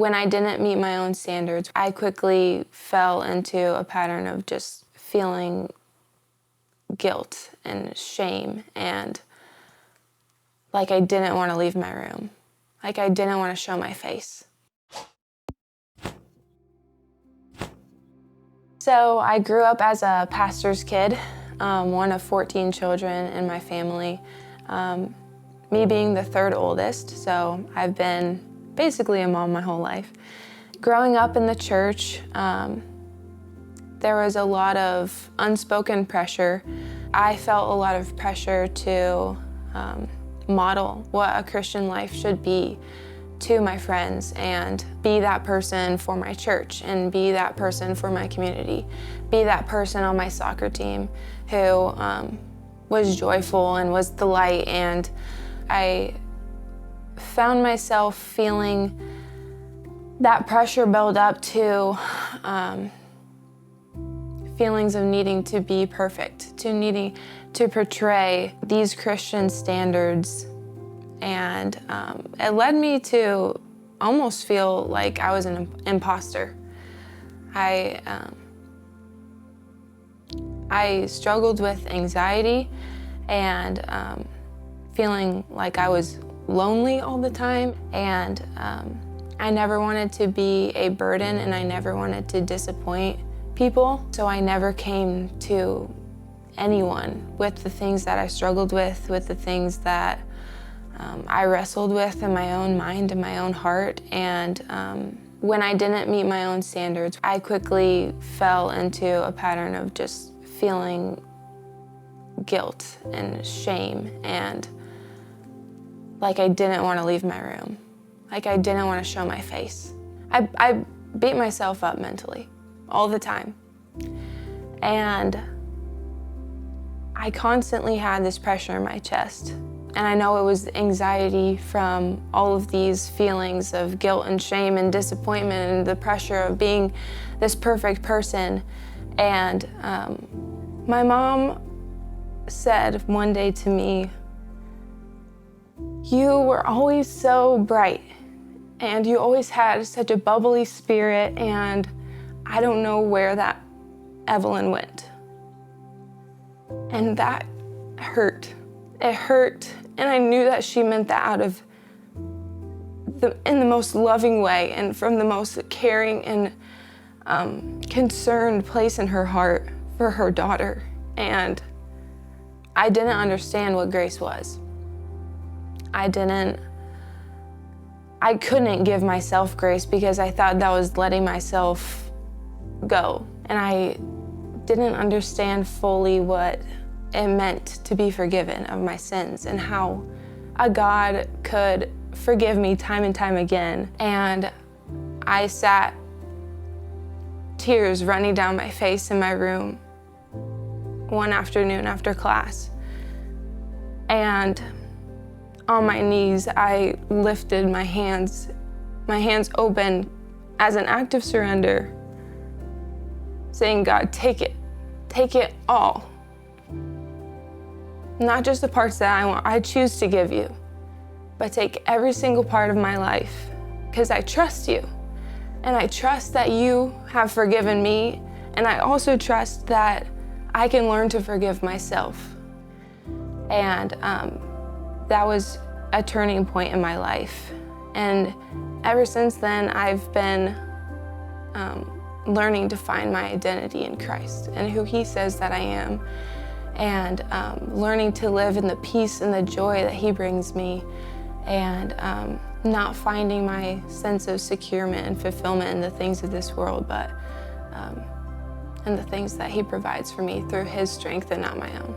When I didn't meet my own standards, I quickly fell into a pattern of just feeling guilt and shame, and like I didn't want to leave my room. Like I didn't want to show my face. So I grew up as a pastor's kid, one of 14 children in my family, me being the third oldest, so I've been basically a mom my whole life. Growing up in the church, there was a lot of unspoken pressure. I felt a lot of pressure to model what a Christian life should be to my friends and be that person for my church and be that person for my community, be that person on my soccer team who was joyful and was the light. And I found myself feeling that pressure build up to feelings of needing to be perfect, to needing to portray these Christian standards. And it led me to almost feel like I was an imposter. I struggled with anxiety and feeling like I was lonely all the time. And I never wanted to be a burden, and I never wanted to disappoint people. So I never came to anyone with the things that I struggled with the things that I wrestled with in my own mind and my own heart. And when I didn't meet my own standards, I quickly fell into a pattern of just feeling guilt and shame, and like I didn't want to leave my room. Like I didn't want to show my face. I beat myself up mentally all the time. And I constantly had this pressure in my chest. And I know it was anxiety from all of these feelings of guilt and shame and disappointment and the pressure of being this perfect person. And my mom said one day to me, "You were always so bright, and you always had such a bubbly spirit, and I don't know where that Evalin went." And that hurt. It hurt, and I knew that she meant that out of in the most loving way and from the most caring and concerned place in her heart for her daughter. And I didn't understand what grace was. I couldn't give myself grace because I thought that was letting myself go. And I didn't understand fully what it meant to be forgiven of my sins and how a God could forgive me time and time again. And I sat, tears running down my face in my room one afternoon after class. And on my knees, I lifted my hands open as an act of surrender, saying, "God, take it all. Not just the parts that I want, I choose to give you, but take every single part of my life, because I trust you. And I trust that you have forgiven me, and I also trust that I can learn to forgive myself." And that was a turning point in my life. And ever since then, I've been learning to find my identity in Christ and who He says that I am, and learning to live in the peace and the joy that He brings me, and not finding my sense of securement and fulfillment in the things of this world, but in the things that He provides for me through His strength and not my own.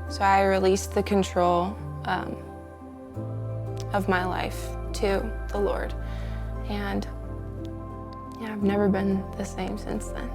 So I released the control of my life to the Lord. And yeah, I've never been the same since then.